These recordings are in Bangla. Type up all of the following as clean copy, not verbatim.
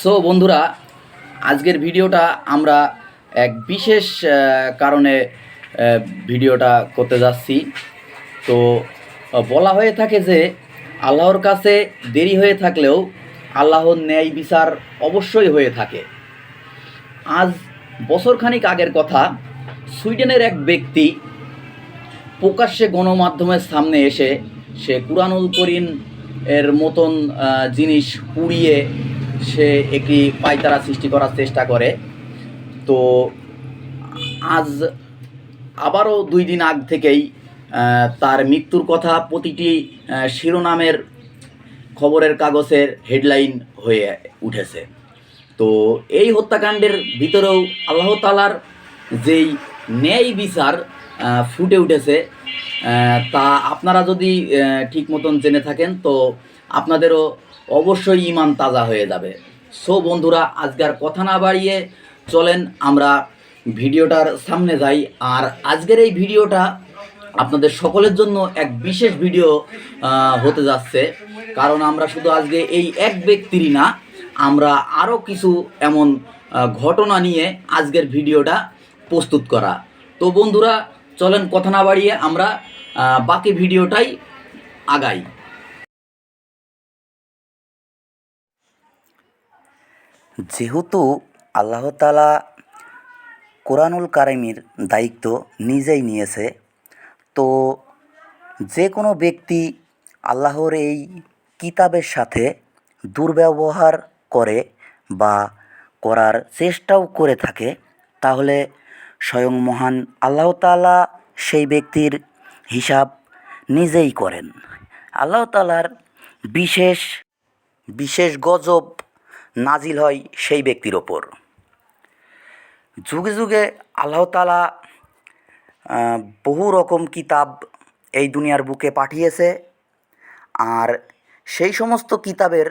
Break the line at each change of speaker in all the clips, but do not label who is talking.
সো বন্ধুরা, আজকের ভিডিওটা আমরা এক বিশেষ কারণে ভিডিওটা করতে যাচ্ছি। তো বলা হয়ে থাকে যে আল্লাহর কাছে দেরি হয়ে থাকলেও আল্লাহর ন্যায় বিচার অবশ্যই হয়ে থাকে। আজ বছরখানিক আগের কথা, সুইডেনের এক ব্যক্তি প্রকাশ্যে গণমাধ্যমের সামনে এসে সে কুরআনুল করিম এর মতন জিনিস পুড়িয়ে সে একটি পায়তারা সৃষ্টি করার চেষ্টা করে। তো আজ আবারও 2 দিন আগ থেকেই তার মৃত্যুর কথা প্রতিটি শিরোনামের খবরের কাগজের হেডলাইন হয়ে উঠেছে। তো এই হত্যাকাণ্ডের ভিতরেও আল্লাহ তাআলার যেই ন্যায় বিচার ফুটে উঠেছে, তা আপনারা যদি ঠিক মতন জেনে থাকেন তো আপনাদেরও অবশ্যই ঈমান তাজা হয়ে যাবে। সো বন্ধুরা, আজকের কথা না বাড়িয়ে চলেন আমরা ভিডিওটার সামনে যাই। আর আজকের এই ভিডিওটা আপনাদের সকলের জন্য এক বিশেষ ভিডিও হতে যাচ্ছে, কারণ আমরা শুধু আজকে এই এক ব্যক্তিরই না, আমরা আরও কিছু এমন ঘটনা নিয়ে আজকের ভিডিওটা প্রস্তুত করা। তো বন্ধুরা, চলেন কথা না বাড়িয়ে আমরা বাকি ভিডিওটাই আগাই।
যেহেতু আল্লাহ তাআলা কোরআনুল কারিমের দায়িত্ব নিজেই নিয়েছে, তো যে কোনো ব্যক্তি আল্লাহর এই কিতাবের সাথে দুর্ব্যবহার করে বা করার চেষ্টাও করে থাকে, তাহলে স্বয়ং মহান আল্লাহ তাআলা সেই ব্যক্তির হিসাব নিজেই করেন। আল্লাহ তাআলার বিশেষ বিশেষ গজব নাজিল হয় সেই ব্যক্তির ওপর। যুগে যুগে আল্লাহ তাআলা বহু রকম কিতাব এই দুনিয়ার বুকে পাঠিয়েছে, আর সেই সমস্ত কিতাবের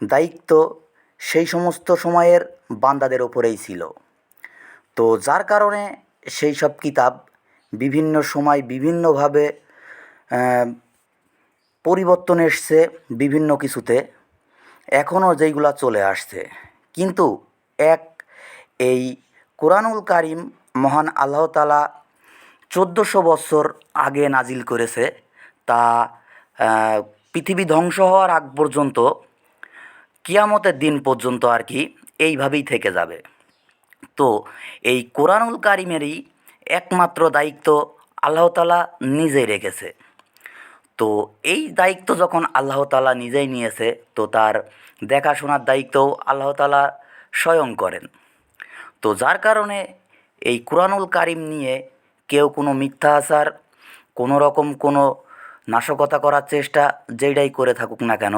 দায়িত্ব সেই সমস্ত সময়ের বান্দাদের ওপরেই ছিল। তো যার কারণে সেই সব কিতাব বিভিন্ন সময় বিভিন্নভাবে পরিবর্তন এসছে বিভিন্ন কিছুতে, এখনও যেইগুলা চলে আসছে। কিন্তু এই কোরআনুল কারিম মহান আল্লাহ তাআলা 1400 বছর আগে নাজিল করেছে, তা পৃথিবী ধ্বংস হওয়ার আগ পর্যন্ত, কিয়ামতের দিন পর্যন্ত আর কি এইভাবেই থেকে যাবে। তো এই কোরআনুল কারিমেরই একমাত্র দায়িত্ব আল্লাহ তাআলা নিজেই রেখেছে। তো এই দায়িত্ব যখন আল্লাহ তাআলা নিজেই নিয়েছে, তো তার দেখাশোনার দায়িত্বও আল্লাহ তাআলা স্বয়ং করেন। তো যার কারণে এই কোরআনুল কারিম নিয়ে কেউ কোনো মিথ্যাচার, কোনো রকম কোনো নাশকতা করার চেষ্টা যেইটাই করে থাকুক না কেন,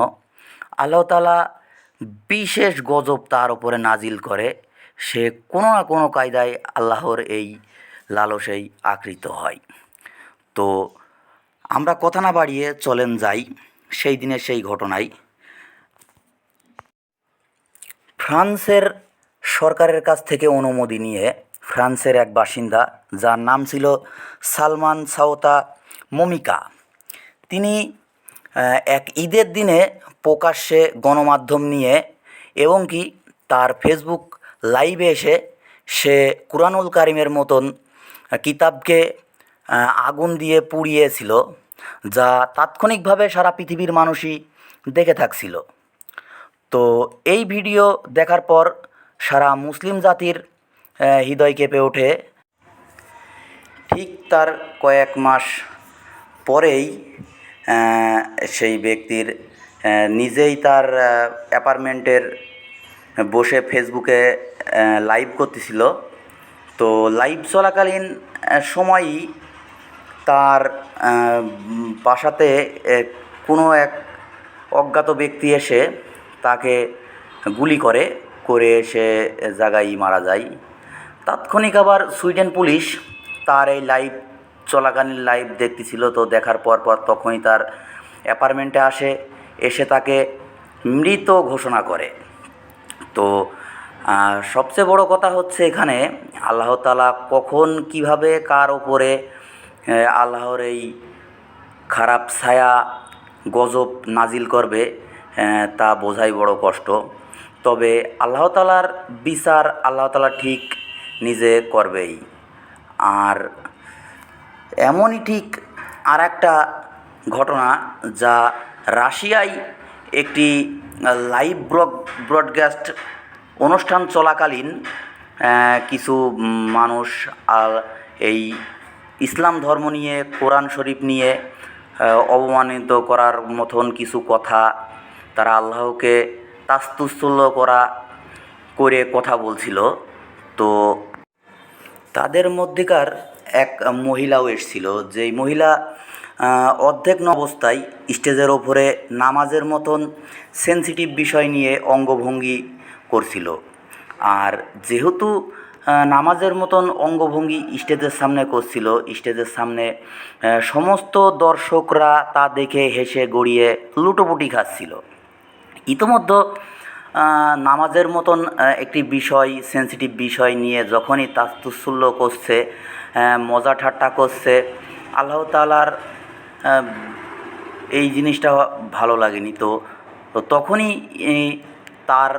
আল্লাহ তাআলা বিশেষ গজব তার উপরে নাজিল করে। সে কোনো না কোনো কায়দায় আল্লাহর এই লালসেই আকৃত হয়। তো আমরা কথা না বাড়িয়ে চলেন যাই সেই দিনের সেই ঘটনায়। ফ্রান্সের সরকারের কাছ থেকে অনুমতি নিয়ে ফ্রান্সের এক বাসিন্দা, যার নাম ছিল সালমান সাওতা মমিকা, তিনি এক ঈদের দিনে প্রকাশ্যে গণমাধ্যম নিয়ে এবং কি তার ফেসবুক লাইভে এসে সে কুরআনুল কারিমের মতন কিতাবকে আগুন দিয়ে পুড়িয়েছিল, যা তাৎক্ষণিকভাবে সারা পৃথিবীর মানুষই দেখে থাকছিল। তো এই ভিডিও দেখার পর সারা মুসলিম জাতির হৃদয় কেঁপে ওঠে। ঠিক তার কয়েক মাস পরেই সেই ব্যক্তির নিজেই তার অ্যাপার্টমেন্টের বসে ফেসবুকে লাইভ করতেছিল। তো লাইভ চলাকালীন সময়ই তার বাসাতে কোনো এক অজ্ঞাত ব্যক্তি এসে তাকে গুলি করে সে জায়গায় মারা যায়। তাৎক্ষণিক আবার সুইডেন পুলিশ তার এই লাইভ চলাকালীন লাইভ দেখতেছিল। তো দেখার পর তখনই তার অ্যাপার্টমেন্টে এসে তাকে মৃত ঘোষণা করে। তো সবচেয়ে বড় কথা হচ্ছে এখানে আল্লাহ তাআলা কখন কিভাবে কার ওপরে আল্লাহর এই খারাপ ছায়া গজব নাজিল করবে তা বোঝাই বড় কষ্ট। তবে আল্লাহ তাআলার বিচার আল্লাহ তাআলা ঠিক নিজে করবেই। আর এমনই ঠিক আর একটা ঘটনা, যা রাশিয়ায় একটি লাইভ ব্রডকাস্ট অনুষ্ঠান চলাকালীন কিছু মানুষ আর এই ইসলাম ধর্ম নিয়ে, কোরআন শরীফ নিয়ে অবমানিত করার মতন কিছু কথা, তারা আল্লাহকে তাচ্ছিল্য করে কথা বলছিল। তো তাদের মধ্যেকার এক মহিলাও এসেছিল, যেই মহিলা অর্ধেক অবস্থায় স্টেজের ওপরে নামাজের মতন সেনসিটিভ বিষয় নিয়ে অঙ্গভঙ্গি করছিল। আর যেহেতু নামাজের মতন অঙ্গভঙ্গি স্টেজের সামনে করছিল, স্টেজের সামনে সমস্ত দর্শকরা তা দেখে হেসে গড়িয়ে লুটোপুটি খাচ্ছিল। ইতোমধ্যে নামাজের মতন একটি বিষয়, সেনসিটিভ বিষয় নিয়ে যখনই তাচ্ছিল্য করছে, মজা ঠাট্টা করছে, আল্লাহ তাআলার এই জিনিসটা ভালো লাগেনি। তো তখনই তার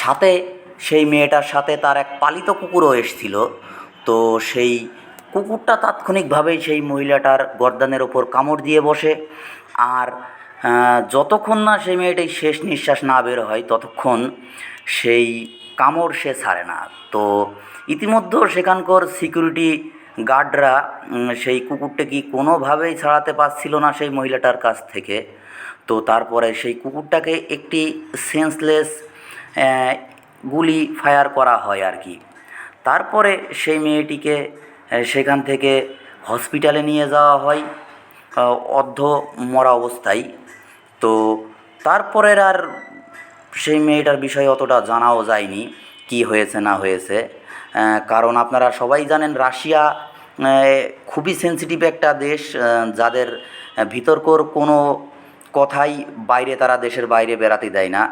সাথে, সেই মেয়েটার সাথে তার এক পালিত কুকুরও এসেছিল। তো সেই কুকুরটা তাৎক্ষণিকভাবেই সেই মহিলাটার গর্দানের ওপর কামড় দিয়ে বসে। আর যতক্ষণ না সেই মেয়েটার শেষ নিঃশ্বাস না বের হয়, ততক্ষণ সেই কামড় সে ছাড়ে না। তো ইতিমধ্যে সেখানকার সিকিউরিটি গার্ডরা সেই কুকুরটাকে কোনোভাবেই ছাড়াতে পারছিল না সেই মহিলাটার কাছ থেকে। তো তারপরে সেই কুকুরটাকে একটি সেন্সলেস গুলি ফায়ার করা হয় আর কি। তারপরে সেই মেয়েটিকে সেখান থেকে হসপিটালে নিয়ে যাওয়া হয় অর্ধ মরা অবস্থায়। তো তারপরের আর সেই মেয়েটার বিষয়ে অতটা জানাও যায়নি কি হয়েছে না হয়েছে। কারণ আপনারা সবাই জানেন, রাশিয়া খুবই সেনসিটিভ একটা দেশ, যাদের ভিতরকার কোনো কথাই বাইরে, তারা দেশের বাইরে বেরাতে দেয় না।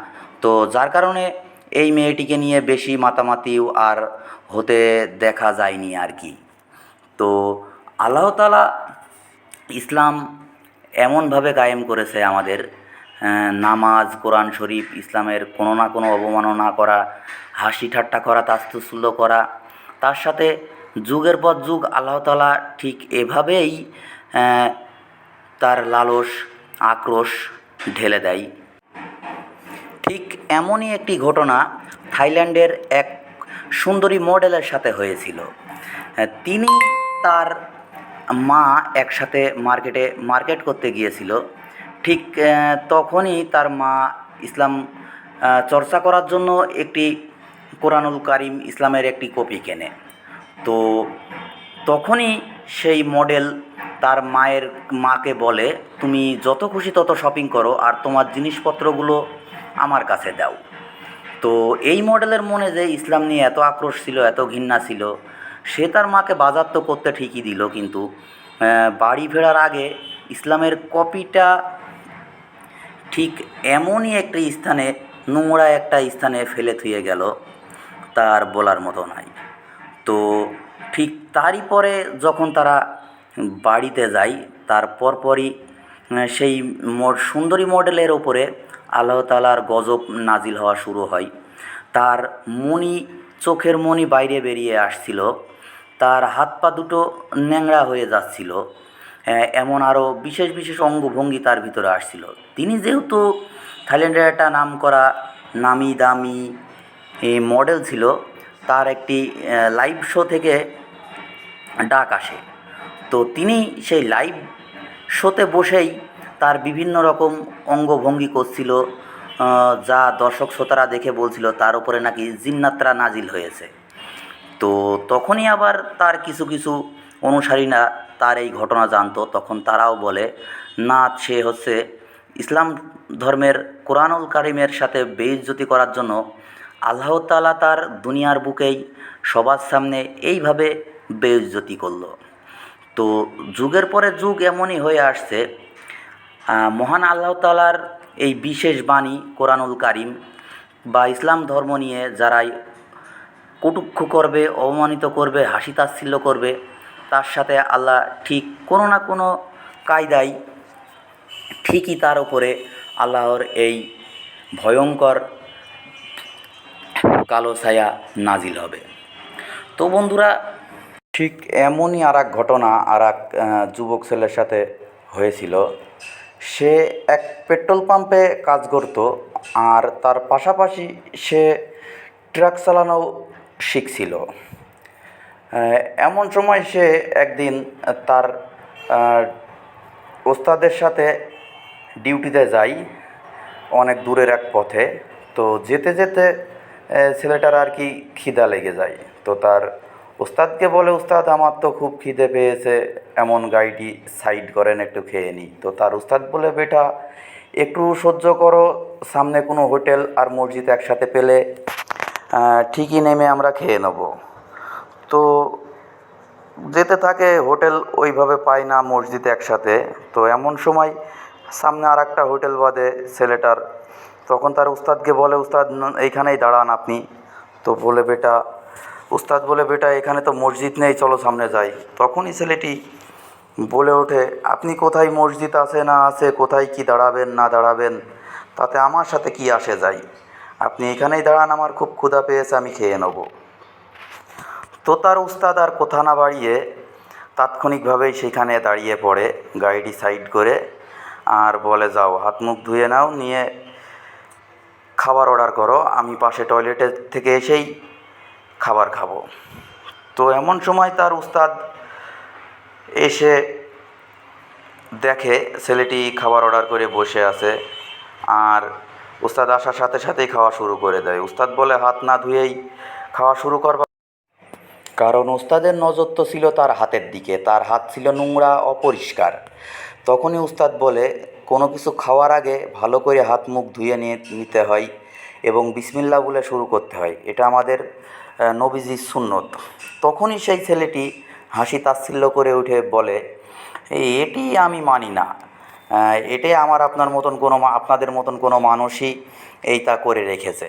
তো যার কারণে এই মেয়েটিকে নিয়ে বেশি মাতামাতিও আর হতে দেখা যায়নি আর কি। তো আল্লাহ তাআলা ইসলাম এমনভাবে কায়েম করেছে আমাদের, নামাজ, কোরআন শরীফ, ইসলামের কোনো না কোনো অবমাননা করা, হাসি ঠাট্টা করা, তাচ্ছিল্য করা, তার সাথে যুগের পর যুগ আল্লাহ তাআলা ঠিক এভাবেই তার লালস আক্রোশ ঢেলে দেয়। ঠিক এমনই একটি ঘটনা থাইল্যান্ডের এক সুন্দরী মডেলের সাথে হয়েছিল। তিনি তার মা একসাথে মার্কেট করতে গিয়েছিল। ঠিক তখনই তার মা ইসলাম চর্চা করার জন্য একটি কোরআনুল কারিম, ইসলামের একটি কপি কেনে। তো তখনই সেই মডেল তার মাকে বলে, তুমি যত খুশি তত শপিং করো, আর তোমার জিনিসপত্রগুলো আমার কাছে দাও। তো এই মডেলের মনে যে ইসলাম নিয়ে এত আক্রোশ ছিল, এত ঘৃণা ছিল, সে তার মাকে বাজার তো করতে ঠিকই দিল, কিন্তু বাড়ি ফেরার আগে ইসলামের কপিটা ঠিক এমনই একটি স্থানে, নোংরা একটা স্থানে ফেলে থুয়ে গেল, তার বলার মতো নাই। তো ঠিক তারই পরে যখন তারা বাড়িতে যায়, তার পরপরই সেই সুন্দরী মডেলের ওপরে আল্লাহ তাআলার গজব নাজিল হওয়া শুরু হয়। তার চোখের মণি বাইরে বেরিয়ে আসছিল, তার হাত পা দুটো ন্যাংরা হয়ে যাচ্ছিল, এমন আরও বিশেষ বিশেষ অঙ্গভঙ্গি তার ভিতরে আসছিল। তিনি যেহেতু থাইল্যান্ডের একটা নামকরা নামি দামি মডেল ছিল, তার একটি লাইভ শো থেকে ডাক আসে। তো তিনি সেই লাইভ শোতে বসেই তার বিভিন্ন রকম অঙ্গভঙ্গি করছিল, যা দর্শক শ্রোতারা দেখে বলছিল তার উপরে নাকি জিন্নাতরা নাজিল হয়েছে। তো তখনই আবার তার কিছু কিছু অনুসারীরা তার এই ঘটনা জানতো, তখন তারাও বলে, না, সে হচ্ছে ইসলাম ধর্মের কোরআনুল কারিমের সাথে বেইজ্জতি করার জন্য আল্লাহ তাআলা তার দুনিয়ার বুকেই সবার সামনে এইভাবে বেইজ্জতি করলো। তো যুগের পরে যুগ এমনই হয়ে আসছে, মহান আল্লাহ তাআলার এই বিশেষ বাণী কোরআনুল কারিম বা ইসলাম ধর্ম নিয়ে যারাই কটূক্ষ করবে, অবমানিত করবে, হাসি তাচ্ছিল্য করবে, তার সাথে আল্লাহ ঠিক কোনো না কোনো কায়দায় ঠিকই তার উপরে আল্লাহর এই ভয়ঙ্কর কালো ছায়া নাজিল হবে। তো বন্ধুরা, ঠিক এমনই আর এক ঘটনা আর এক যুবক ছেলের সাথে হয়েছিল। সে এক পেট্রোল পাম্পে কাজ করত, আর তার পাশাপাশি সে ট্রাক চালানো শিখছিল। এমন সময় সে একদিন তার ওস্তাদের সাথে ডিউটিতে যায় অনেক দূরের এক পথে। তো যেতে যেতে ছেলেটার আর কি খিদা লেগে যায়। তো তার ওস্তাদকে বলে, ওস্তাদ আমার তো খুব খিদে পেয়েছে, এমন গাড়িটি সাইড করেন, একটু খেয়ে নিই। তো তার ওস্তাদ বলে, বেটা একটু সহ্য করো, সামনে কোনো হোটেল আর মসজিদ একসাথে পেলে ঠিকই নেমে আমরা খেয়ে নেব। তো যেতে থাকে, হোটেল ওইভাবে পায় না, মসজিদ একসাথে। তো এমন সময় সামনে আর একটা হোটেল বাদে ছেলেটার, তখন তার উস্তাদকে বলে, উস্তাদ এইখানেই দাঁড়ান আপনি। তো বলে বেটা, উস্তাদ বলে, বেটা এখানে তো মসজিদ নেই, চলো সামনে যাই। তখনই ছেলেটি বলে ওঠে, আপনি কোথায় মসজিদ আছে না আছে, কোথায় কি দাঁড়াবেন না দাঁড়াবেন, তাতে আমার সাথে কি আসে যায়, আপনি এখানেই দাঁড়ান, আমার খুব ক্ষুধা পেয়েছে, আমি খেয়ে নেব। তো তার উস্তাদ আর কথা না বাড়িয়ে তাৎক্ষণিকভাবেই সেখানে দাঁড়িয়ে পড়ে, গাড়িটি সাইড করে, আর বলে, যাও হাত মুখ ধুয়ে নাও, নিয়ে খাবার অর্ডার করো, আমি পাশে টয়লেটের থেকে এসেই খাবার খাবো। তো এমন সময় তার উস্তাদ এসে দেখে ছেলেটি খাবার অর্ডার করে বসে আছে, আর উস্তাদ আসার সাথে সাথেই খাওয়া শুরু করে দেয়। উস্তাদ বলে, হাত না ধুয়েই খাওয়া শুরু করবা? কারণ ওস্তাদের নজর তো ছিল তার হাতের দিকে, তার হাত ছিল নোংরা, অপরিষ্কার। তখনই উস্তাদ বলে, কোনো কিছু খাওয়ার আগে ভালো করে হাত মুখ ধুয়ে নিতে হয় এবং বিসমিল্লাহ বলে শুরু করতে হয়, এটা আমাদের নবীজির সুন্নত। তখনই সেই ছেলেটি হাসি তাচ্ছিল্য করে উঠে বলে, এটি আমি মানি না, এটাই আপনাদের মতন কোনো মানুষই এইটা করে রেখেছে।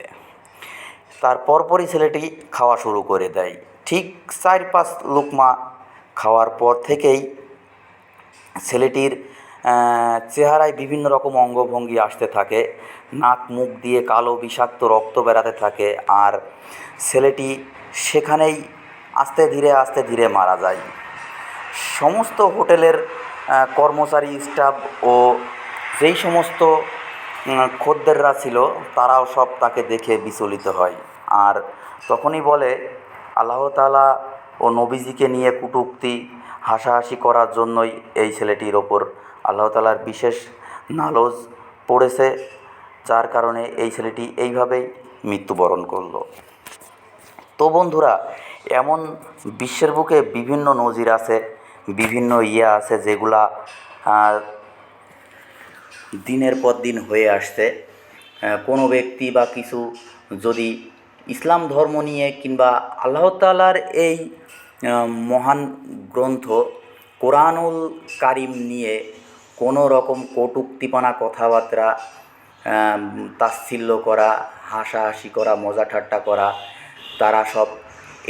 তার পরপরই ছেলেটি খাওয়া শুরু করে দেয়। ঠিক 4-5 লুকমা খাওয়ার পর থেকেই ছেলেটির চেহারায় বিভিন্ন রকম অঙ্গভঙ্গি আসতে থাকে, নাক মুখ দিয়ে কালো বিষাক্ত রক্ত বেরাতে থাকে, আর ছেলেটি সেখানেই আস্তে ধীরে মারা যায়। সমস্ত হোটেলের কর্মচারী, স্টাফ ও যেই সমস্ত খদ্দেররা ছিল, তারাও সব তাকে দেখে বিচলিত হয়। আর তখনই বলে, আল্লাহ তাআলা ও নবীজিকে নিয়ে কটূক্তি হাসাহাসি করার জন্যই এই ছেলেটির ওপর আল্লাহ তাআলার বিশেষ নালজ পড়েছে, যার কারণে এই ছেলেটি এইভাবেই মৃত্যুবরণ করলো। তো বন্ধুরা, এমন বিশ্বের বুকে বিভিন্ন নজির আছে, বিভিন্ন আছে যেগুলা দিনের পর দিন হয়ে আসছে। কোনো ব্যক্তি বা কিছু যদি ইসলাম ধর্ম নিয়ে কিংবা আল্লাহ তাআলার এই মহান গ্রন্থ কোরআনুল কারিম নিয়ে কোনো রকম কটূক্তিপনা কথাবার্তা, তাচ্ছিল্য করা, হাসাহাসি করা, মজা ঠাট্টা করা, তারা সব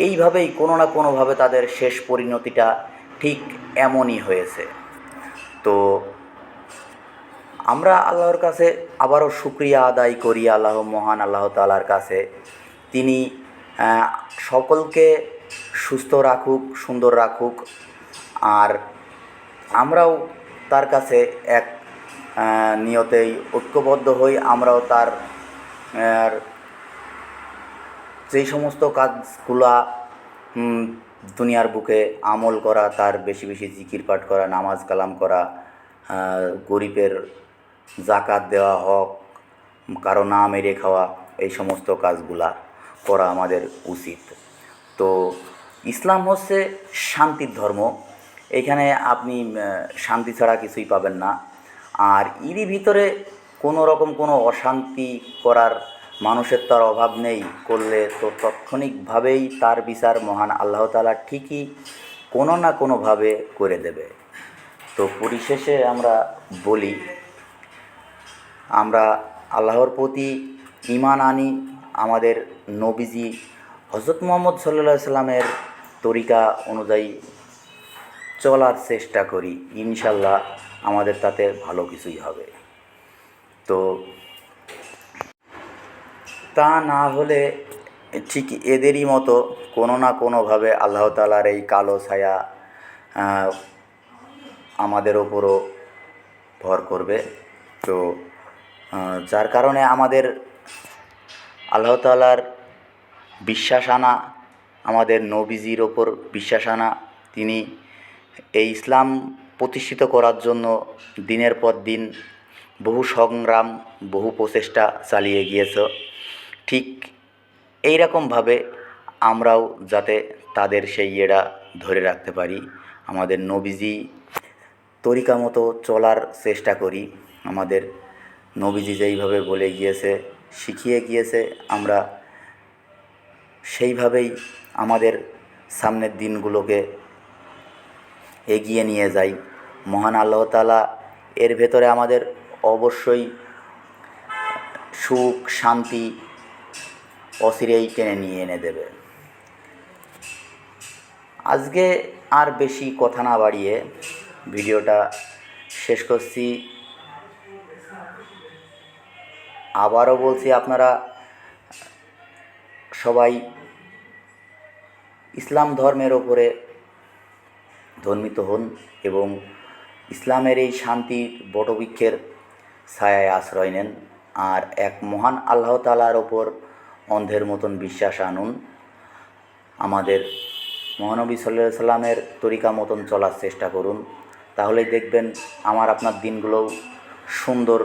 এইভাবেই কোনো না কোনোভাবে তাদের শেষ পরিণতিটা ঠিক এমনই হয়েছে। তো আমরা আল্লাহর কাছে আবারও শুকরিয়া আদায় করি, মহান আল্লাহ তাআলার কাছে, তিনি সকলকে সুস্থ রাখুক, সুন্দর রাখুক। আর আমরাও তার কাছে এক নিয়তেই ঐক্যবদ্ধ হই, আমরাও তার যেই সমস্ত কাজগুলা দুনিয়ার বুকে আমল করা, তার বেশি বেশি জিকির পাঠ করা, নামাজ কালাম করা, গরিবের জাকাত দেওয়া, হক কারো না মেরে খাওয়া, এই সমস্ত কাজগুলা করা আমাদের উচিত। তো ইসলাম হচ্ছে শান্তির ধর্ম, এখানে আপনি শান্তি ছাড়া কিছুই পাবেন না। আর এরই ভিতরে কোনো রকম কোনো অশান্তি করার মানুষের তার অভাব নেই, করলে তো তাৎক্ষণিকভাবেই তার বিচার মহান আল্লাহ তাআলা ঠিকই কোনো না কোনোভাবে করে দেবে। তো পরিশেষে আমরা বলি, আমরা আল্লাহর প্রতি ঈমান আনি, আমাদের নবীজি হযরত মুহাম্মদ সাল্লাল্লাহু আলাইহি সাল্লামের তরিকা অনুযায়ী চলার চেষ্টা করি, ইনশাল্লাহ আমাদের তাতে ভালো কিছুই হবে। তো তা না হলে ঠিক এদেরই মতো কোনো না কোনোভাবে আল্লাহ তাআলার এই কালো ছায়া আহ, আমাদের ওপরও ভর করবে। তো যার কারণে আমাদের আল্লাহ তাআলার বিশ্বাস আনা, আমাদের নবীজির ওপর বিশ্বাস আনা, তিনি এই ইসলাম প্রতিষ্ঠিত করার জন্য দিনের পর দিন বহু সংগ্রাম, বহু প্রচেষ্টা চালিয়ে গিয়েছে। ঠিক এই রকমভাবে আমরাও যাতে তাদের সেই ইয়েটা ধরে রাখতে পারি, আমাদের নবীজি তরিকা মতো চলার চেষ্টা করি। আমাদের নবীজি যেইভাবে বলে গিয়েছে, শিখিয়ে গিয়েছে, আমরা সেইভাবেই আমাদের সামনের দিনগুলোকে এগিয়ে নিয়ে যাই। মহান আল্লাহ তাআলা এর ভেতরে আমাদের অবশ্যই সুখ শান্তি অচিরেই টেনে নিয়ে এনে দেবে। আজকে আর বেশি কথা না বাড়িয়ে ভিডিওটা শেষ করছি। আবারও বলছি, আপনারা সবাই ইসলাম ধর্মের ওপরে ধর্মিত হন এবং ইসলামের এই শান্তির বটবৃক্ষের ছায়ায় আশ্রয় নেন, আর এক মহান আল্লাহ তাআলার ওপর অন্ধের মতন বিশ্বাস আনুন। আমাদের মহানবী সাল্লাল্লাহু আলাইহি সাল্লামের তরিকা মতন চলার চেষ্টা করুন, তাহলেই দেখবেন আমার আপনার দিনগুলোও সুন্দর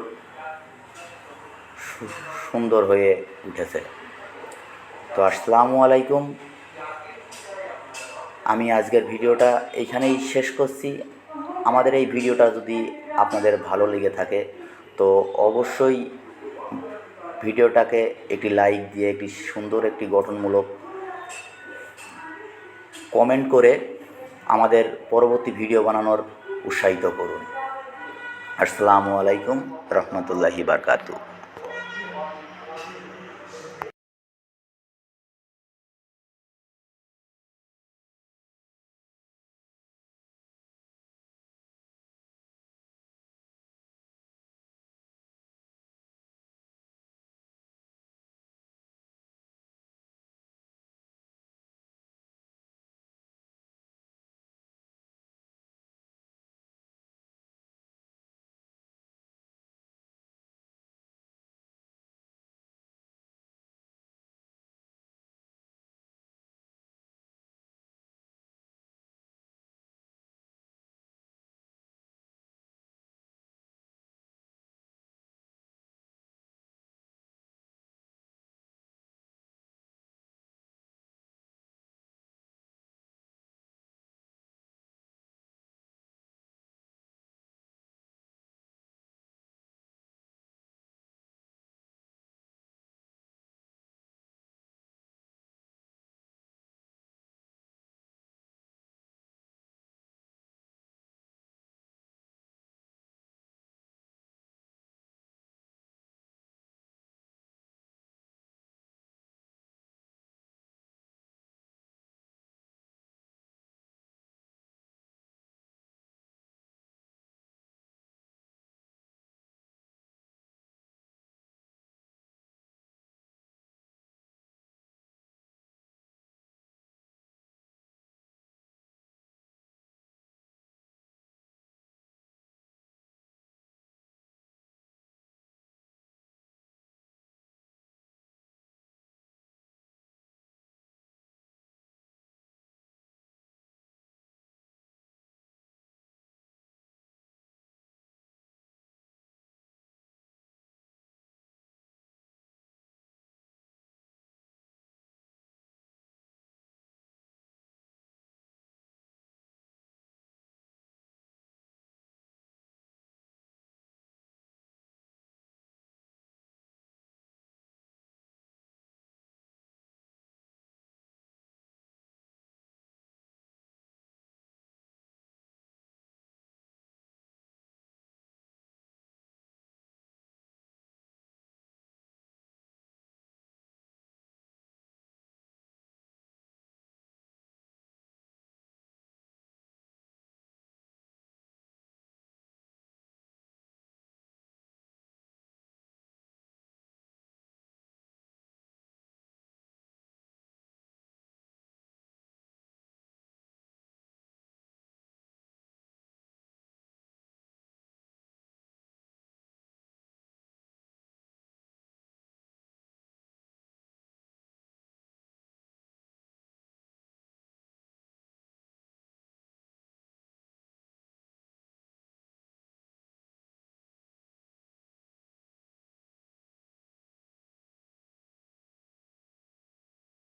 সুন্দর হয়ে উঠেছে। তো আসসালামু আলাইকুম। আমি আজকের ভিডিওটা এইখানেই শেষ করছি। আমাদের এই ভিডিওটা যদি আপনাদের ভালো লেগে থাকে তো অবশ্যই ভিডিওটাকে একটি লাইক দিয়ে একটি সুন্দর একটি গঠনমূলক কমেন্ট করে আমাদের পরবর্তী ভিডিও বানানোর উৎসাহিত করুন। আসসালামু আলাইকুম রহমতুল্লাহি বারকাতুহু।